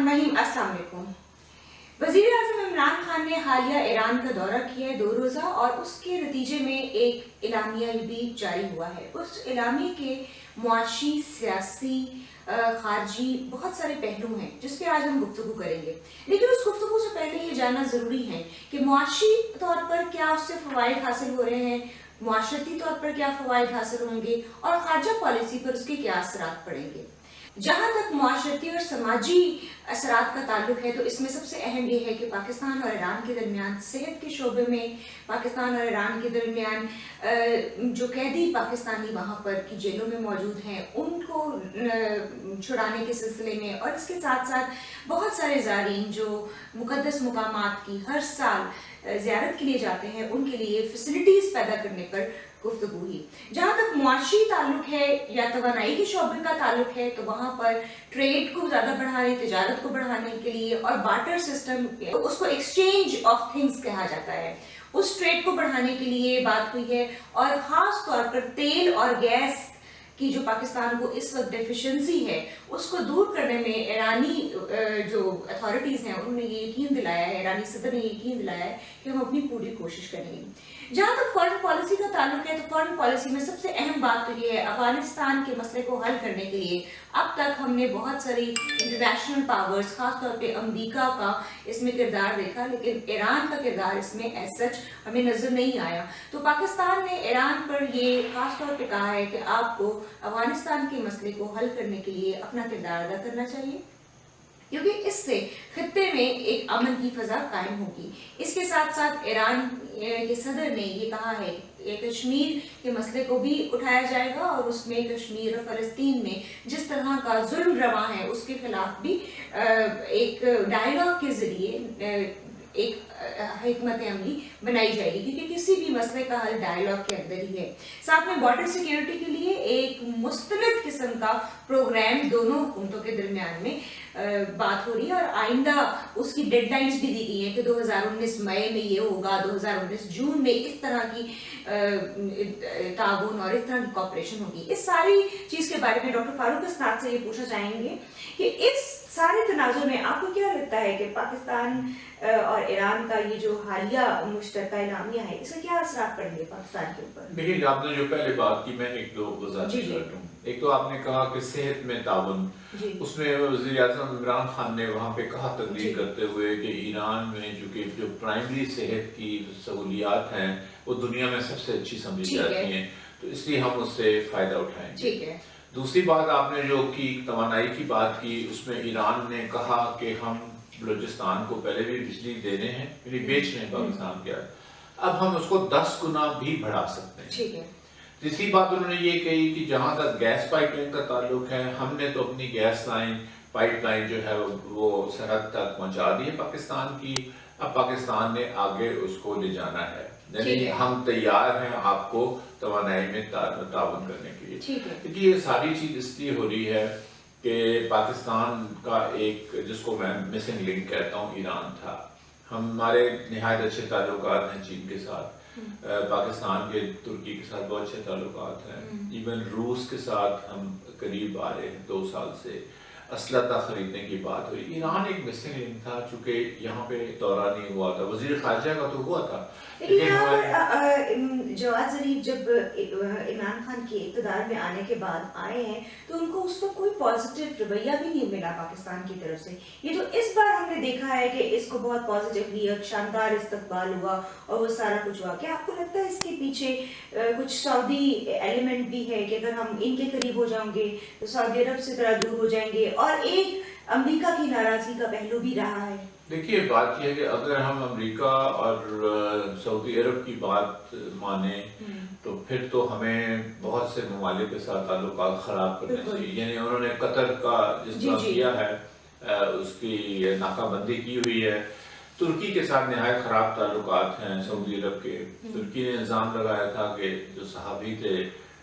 बिस्मिल्लाहिर्रहमानिर्रहीम। अस्सलाम वालेकुम। वज़ीर आज़म इमरान खान ने हालिया ईरान का दौरा किया है 2 रोज़ा, और उसके नतीजे में एक एलामिया भी जारी हुआ है। उस एलामिया के मुआशी, सियासी, खारजी बहुत सारे पहलू हैं जिस पे आज हम गुफ्तगू करेंगे। लेकिन उस गुफ्तगू से पहले ये जानना ज़रूरी है कि मुआशी तौर पर क्या उससे फ़वाइद हासिल हो रहे हैं, मुआशरती तौर पर क्या फ़वाइद हासिल होंगे, और खारजा पॉलिसी पर उसके क्या असरात पड़ेंगे। जहाँ तक मुआशरती और समाजी असरात का ताल्लुक है, तो इसमें सबसे अहम ये है कि पाकिस्तान और ईरान के दरमियान सेहत के शोबे में, पाकिस्तान और ईरान के दरमियान जो कैदी पाकिस्तानी वहाँ पर की जेलों में मौजूद हैं उनको छुड़ाने के सिलसिले में, और इसके साथ साथ बहुत सारे ज़ारीन जो मुक़द्दस मुकामात की हर साल ज़ियारत के लिए जाते हैं उनके लिए फैसिलिटीज़ पैदा करने पर गुफ्तगू हुई। जहाँ तक मुआशी ताल्लुक है या तवानाई के शोबे का ताल्लुक है, तो वहाँ पर ट्रेड को ज़्यादा बढ़ाने, तिजारत को बढ़ाने के लिए, और बार्टर सिस्टम, उसको एक्सचेंज ऑफ थिंग्स कहा जाता है, उस ट्रेड को बढ़ाने के लिए बात हुई है। और ख़ास तौर पर तेल और गैस की जो पाकिस्तान को इस वक्त डेफिशिएंसी है उसको दूर करने में ईरानी जो अथॉरिटीज़ हैं उन्होंने ये यकीन दिलाया है, ईरानी सदर ने यकीन दिलाया है कि हम अपनी पूरी कोशिश करेंगे। जहाँ तक फॉरेन पॉलिसी का ताल्लुक है, तो फॉरेन पॉलिसी में सबसे अहम बात तो ये है, अफगानिस्तान के मसले को हल करने के लिए अब तक हमने बहुत सारी इंटरनेशनल पावर्स, खासतौर पे अमेरिका का इसमें किरदार देखा, लेकिन ईरान का किरदार इसमें एज सच हमें नजर नहीं आया। तो पाकिस्तान ने ईरान पर ये खासतौर पे कहा है कि आपको अफगानिस्तान के मसले को हल करने के लिए अपना किरदार अदा करना चाहिए, क्योंकि इससे खित्ते में एक अमन की फजा कायम होगी। इसके साथ साथ ईरान के सदर ने ये कहा है कि कश्मीर के मसले को भी उठाया जाएगा, और उसमें कश्मीर और फ़लस्तीन में जिस तरह का जुल्म रवा है उसके खिलाफ भी एक डायलॉग के ज़रिए एक हिकमत अमली बनाई जाएगी, क्योंकि किसी भी मसले का हल डायलॉग के अंदर ही है। साथ में बॉर्डर सिक्योरिटी के लिए एक मुस्तनद किस्म का प्रोग्राम दोनों हुकूमतों के दरमियान में बात हो रही है, और आइंदा उसकी डेडलाइंस भी दी गई है कि 2019 मई में ये होगा, 2019 जून में इस तरह की ताउन और इस तरह की कॉपरेशन होगी। इस सारी चीज़ के बारे में डॉक्टर फारूक अस्नाद से ये पूछना चाहेंगे कि इस सारे तनाज़ुर में आपको क्या लगता है कि पाकिस्तान और ईरान का ये जो हालिया मुश्तरका एलामिया है, इसका क्या असरात पड़ेंगे पाकिस्तान के ऊपर? देखिए, आपने जो पहले बात की, मैं एक दो वज़ाहत कर दूं। एक तो आपने कहा कि सेहत में ताउन, उसमें वज़ीर आज़म इमरान खान ने वहाँ पे कहा तकरीर करते हुए कि ईरान में जो प्राइमरी सेहत की सहूलियात हैं वो दुनिया में सबसे अच्छी समझी जाती हैं, तो इसलिए हम उससे फ़ायदा उठाएंगे। दूसरी बात आपने जो की तवानाई की बात की, उसमें ईरान ने कहा कि हम बलूचिस्तान को पहले भी बिजली दे रहे हैं, यानी बेच रहे हैं पाकिस्तान के, अब हम उसको 10 गुना भी बढ़ा सकते हैं। ठीक है। तीसरी बात उन्होंने ये कही कि जहाँ तक गैस पाइपलाइन का ताल्लुक है, हमने तो अपनी गैस लाइन पाइपलाइन जो है वो सरहद तक पहुँचा दी है पाकिस्तान की, अब पाकिस्तान ने आगे उसको ले जाना है, यानी हम तैयार हैं आपको तवानाई में ताउन करने के लिए। क्योंकि ये सारी चीज़ इसलिए हो रही है कि पाकिस्तान का एक, जिसको मैं मिसिंग लिंक कहता हूँ, ईरान था। हमारे निहायत अच्छे ताल्लुकात हैं चीन के साथ, पाकिस्तान के तुर्की के साथ बहुत अच्छे ताल्लुकात हैं, इवन रूस के साथ हम करीब आ रहे हैं 2 साल से, असलता खरीदने की बात हुई। ईरान एक मिसिंग लिंक था, चूँकि यहाँ पे दौरा नहीं हुआ था, वज़ीर ख़ारजा का तो हुआ था, लेकिन जवाद ज़रीफ जब इमरान खान के इक़्तिदार में आने के बाद आए हैं तो उनको उस पर कोई पॉजिटिव रवैया भी नहीं मिला पाकिस्तान की तरफ से। ये तो इस बार हमने देखा है कि इसको बहुत पॉजिटिवली एक शानदार इस्तकबाल हुआ और वो सारा कुछ हुआ। क्या आपको लगता है इसके पीछे कुछ सऊदी एलिमेंट भी है कि अगर हम इनके करीब हो जाएंगे तो सऊदी अरब से तरह दूर हो जाएंगे, और एक अमेरिका की नाराज़गी का पहलू भी रहा है? देखिए, बात यह है कि अगर हम अमेरिका और सऊदी अरब की बात माने तो फिर तो हमें बहुत से ममालिक के साथ ताल्लुकात ख़राब करने चाहिए। यानी उन्होंने कतर का जिस तरह किया है, उसकी नाकाबंदी की हुई है। तुर्की के साथ नहायत ख़राब ताल्लुकात हैं सऊदी अरब के। तुर्की ने इल्ज़ाम लगाया था कि जो सहाबी थे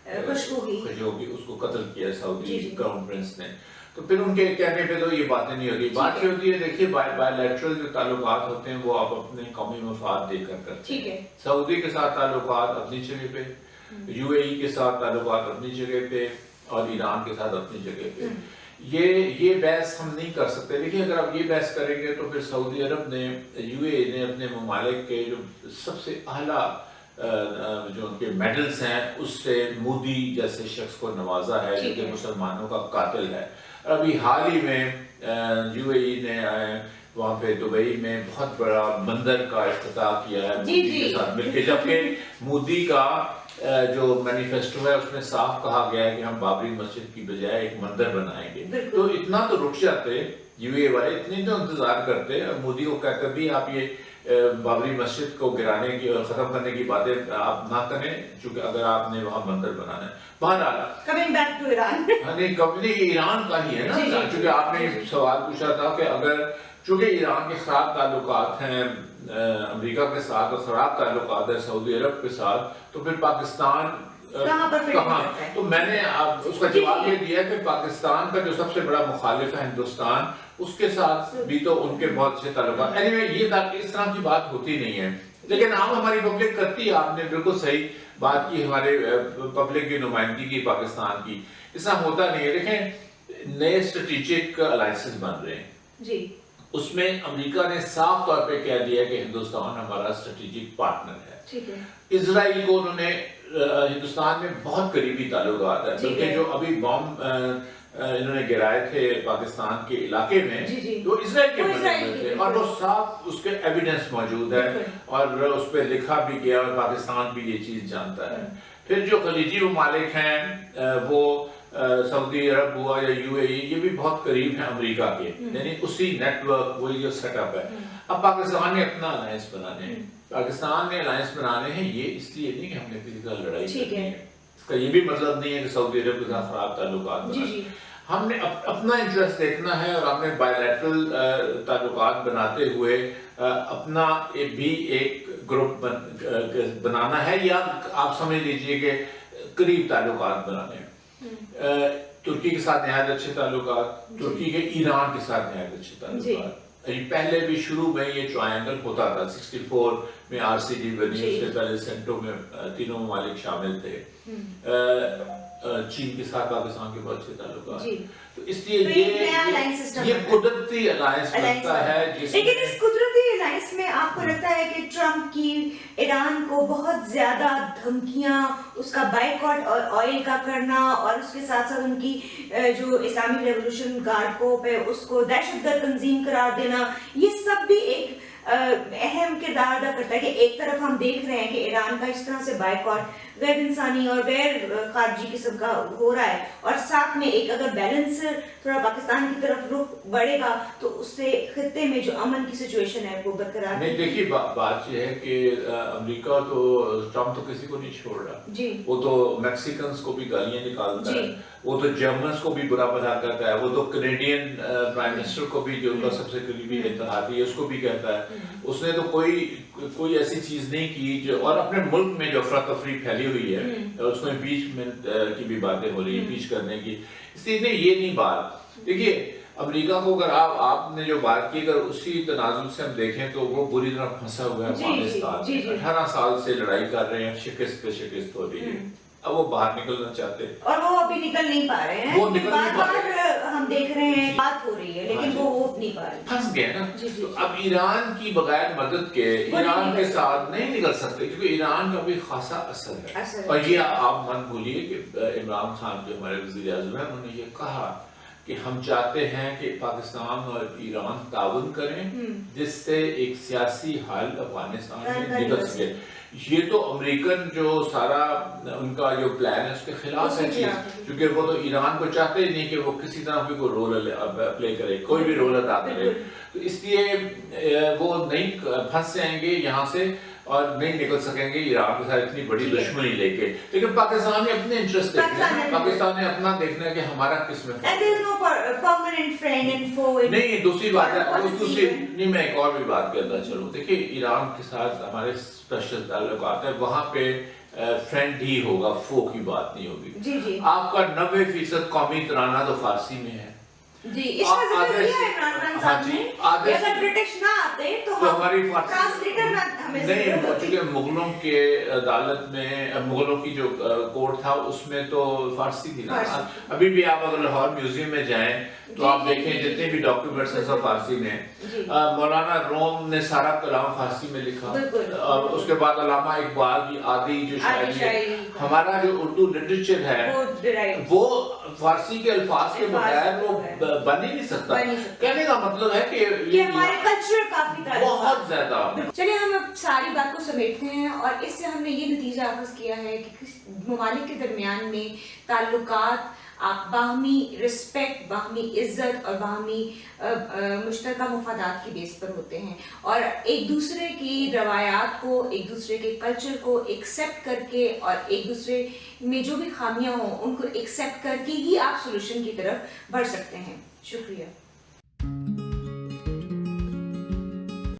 खशोगी, उसको कत्ल किया सऊदी क्राउन प्रिंस ने, तो फिर उनके कहने पे तो ये बातें नहीं होती। बात ये होती है, देखिए बायलैटरल जो ताल्लुकात होते हैं वो आप अपने कौमी मफाद देकर करते हैं। सऊदी के साथ ताल्लुकात अपनी जगह पे, यूएई के साथ ताल्लुकात अपनी जगह पे, और ईरान के साथ अपनी जगह पे। یہ بحث ہم نہیں کر سکتے. دیکھیے اگر آپ یہ بحث کریں گے تو پھر سعودی عرب نے UAE نے اپنے ممالک کے جو سب سے اعلیٰ جو ان کے میڈلز ہیں اس سے مودی جیسے شخص کو نوازا ہے جو کہ مسلمانوں کا قاتل ہے. ابھی حال ہی میں UAE نے وہاں پہ دبئی میں بہت بڑا بندر کا افتتاح کیا ہے مودی کے ساتھ مل کے, جبکہ مودی کا جو مینیفیسٹو ہے اس میں صاف کہا گیا ہے کہ ہم بابری مسجد کی بجائے ایک مندر بنائیں گے. تو اتنا تو رک جاتے UAE والے, اتنی تو انتظار کرتے اور مودی کو کہتے بھی آپ یہ بابری مسجد کو گرانے کی اور ختم کرنے کی باتیں آپ نہ کریں چونکہ اگر آپ نے وہاں مندر بنانا ہے. بہرحال کمنگ بیک ٹو ایران, نہیں کمپنی ایران کا ہی ہے نا, چونکہ آپ نے سوال پوچھا تھا کہ اگر چونکہ ایران کے خراب تعلقات ہیں امریکہ کے ساتھ اور خراب تعلقات ہیں سعودی عرب کے ساتھ, تو پھر پاکستان کہاں؟ تو میں نے اس کا جواب یہ دیا کہ پاکستان کا جو سب سے بڑا مخالف ہے ہندوستان, اس کے ساتھ بھی تو ان کے بہت اچھے تعلقات. یہ اس طرح کی بات ہوتی نہیں ہے, لیکن عام ہماری پبلک کرتی ہے. آپ نے بالکل صحیح بات کی, ہمارے پبلک کی نمائندگی کی پاکستان کی. اس طرح ہوتا نہیں ہے. دیکھیں نئے اسٹریٹجک الائنسز بن رہے ہیں جی, اس میں امریکہ نے صاف طور پہ کہہ دیا کہ ہندوستان ہمارا اسٹریٹجک پارٹنر ہے. اسرائیل کو انہوں نے ہندوستان میں بہت قریبی تعلقات ہے, بلکہ جو ابھی بام انہوں نے گرائے تھے پاکستان کے علاقے میں تو اسرائیل کے بنے ہوئے تھے, اور وہ صاف اس کے ایویڈنس موجود ہے اور اس پہ لکھا بھی گیا اور پاکستان بھی یہ چیز جانتا ہے. پھر جو خلیجی ممالک ہیں وہ سعودی عرب ہوا یا UAE, یہ بھی بہت قریب ہیں امریکہ کے, یعنی اسی نیٹ ورک وہی جو سیٹ اپ ہے. اب پاکستان نے اپنا الائنس بنانے ہیں, پاکستان نے الائنس بنانے ہیں, یہ اس لیے نہیں کہ ہم نے کسی کا لڑائی کرنی ہے, اس کا یہ بھی مطلب نہیں ہے کہ سعودی عرب کے ساتھ خراب تعلقات بنانے. ہم نے اپنا انٹرسٹ دیکھنا ہے اور ہم نے بائیلیٹرل تعلقات بناتے ہوئے اپنا بھی ایک گروپ بنانا ہے, یا آپ سمجھ لیجئے کہ قریب تعلقات بنانے ہیں. ترکی کے ساتھ نہایت اچھے تعلقات, ترکی کے ایران کے ساتھ نہایت اچھے تعلقات. پہلے بھی شروع میں یہ ٹرائنگل ہوتا تھا, 64 میں RCD بنی, اس سے پہلے سینٹو میں تینوں ممالک شامل تھے. چین کے ساتھ پاکستان کے بہت اچھے تعلقات, تو اس لیے یہ قدرتی الائنس بنتا ہے. لیکن اس قدرتی الائنس میں آپ کو لگتا ہے کہ ٹرمپ کی ایران کو بہت زیادہ دھمکیاں, اس کا بائیکاٹ اور آئل کا کرنا, اور اس کے ساتھ ساتھ ان کی جو اسلامک ریولوشن گارڈ کو پہ اس کو دہشت گرد تنظیم قرار دینا, یہ سب بھی ایک اہم کردار ادا کرتا ہے کہ ایک طرف ہم دیکھ رہے ہیں کہ ایران کا اس طرح سے بائیکاٹ غیر انسانی اور غیر خارجی قسم کا ہو رہا ہے, اور ساتھ میں ایک اگر بیلنس تھوڑا پاکستان کی طرف رخ بڑھے گا تو اس سے خطے میں جو امن کی سچویشن ہے وہ برقرار نہیں. دیکھیے بات یہ ہے کہ امریکہ تو ٹرمپ تو کسی کو نہیں چھوڑ رہا, وہ تو میکسیکنز کو بھی گالیاں نکالتا ہے, وہ تو جرمنز کو بھی برا بھلا کرتا ہے, وہ تو کینیڈین پرائم منسٹر کو بھی جو ان کا سب سے قریبی اتحادی ہے اس کو بھی کہتا ہے. اس نے تو کوئی ایسی چیز نہیں کی جو, اور اپنے ملک میں جو افراتفری پھیلی ہوئی ہے اس کو امپیچمنٹ کی بھی باتیں ہو رہی ہیں, امپیچ کرنے کی, اس لیے یہ نہیں بات. دیکھیے امریکہ کو اگر آپ نے جو بات کی اگر اسی تناظر سے ہم دیکھیں تو وہ بری طرح پھنسا ہوا ہے افغانستان میں, 18 سال سے لڑائی کر رہے ہیں, شکست پہ شکست ہو رہی ہے, اب وہ باہر نکلنا چاہتے ہیں اور وہ ابھی نکل نہیں پا رہے ہیں, وہ نکل نہیں پا رہے ہیں, ہم دیکھ رہے ہیں بات ہو رہی ہے لیکن وہ ہو نہیں پا رہے, پھنس گئے نا. تو اب ایران کی بغیر مدد کے ایران کے ساتھ نہیں نکل سکتے کیونکہ ایران کا بھی خاصا اثر ہے. اور یہ آپ من بھولیے کہ عمران خان جو ہمارے وزیر اعظم ہیں انہوں نے یہ کہا کہ ہم چاہتے ہیں کہ پاکستان اور ایران تعاون کریں جس سے ایک سیاسی حل افغانستان میں نکل سکے. یہ تو امریکن جو سارا ان کا جو پلان ہے اس کے خلاف ہے چیز, کیونکہ وہ تو ایران کو چاہتے ہی نہیں کہ وہ کسی طرح بھی کوئی رول پلے کرے, کوئی بھی رول ادا کرے. تو اس لیے وہ نہیں پھنس جائیں گے یہاں سے اور نہیں نکل سکیں گے ایران کے ساتھ اتنی بڑی دشمنی لے کے. لیکن پاکستان نے اپنے انٹرسٹ دیکھنا ہے, پاکستان نے اپنا دیکھنا ہے کہ ہمارا کس میں نہیں. دوسری بات ہے, نہیں میں ایک اور بھی بات کرنا چلوں. دیکھیے ایران کے ساتھ ہمارے اسپیشل تعلقات ہیں, وہاں پہ فرینڈ ہی ہوگا, فو کی بات نہیں ہوگی. آپ کا 90% قومی ترانہ تو فارسی میں ہے. جی اس کا ذکر کیا ہے عمران خان صاحب نے, اگر برٹش نہ आते तो तो हम हमारी फारसी ट्रांसलेटर ना हमें नहीं, जरूरत होती। चूंकि मुगलों के अदालत में मुगलों की जो कोर्ट था उसमें तो फारसी थी ना। फारसी। अभी भी आप अगर लाहौर म्यूजियम में जाएं तो जी, आप जी, देखें जी, जितने जी। भी डॉक्यूमेंट्स हैं सब फारसी में। जी। मौलाना रोम ने सारा कलाम फारसी में लिखा। बिल्कुल, और उसके बाद अल्लामा इकबाल की आदि जो आदि शायरी है, शायरी। हमारा जो उर्दू लिटरेचर है वो derive वो फारसी के अल्फाज के अल्फाज बगैर वो है। बन ही नहीं सकता। बन नहीं सकता। कहने का मतलब है कि कि ये हमारे कल्चर काफी बहुत ज्यादा। चलिए हम अब सारी बात को समेटते हैं और इससे हमने ये नतीजा अखज़ किया है कि किस ममालिक के दरमियान में ताल्लुकात बाहमी रिस्पेक्ट, बाहमी इज़्ज़त और बाहमी मुश्तरका मुफादात की बेस पर होते हैं और एक दूसरे की रवायात को, एक दूसरे के कल्चर को एक्सेप्ट करके और एक दूसरे में जो भी खामियां हों उनको एक्सेप्ट करके ही आप सोल्यूशन की तरफ बढ़ सकते हैं। शुक्रिया।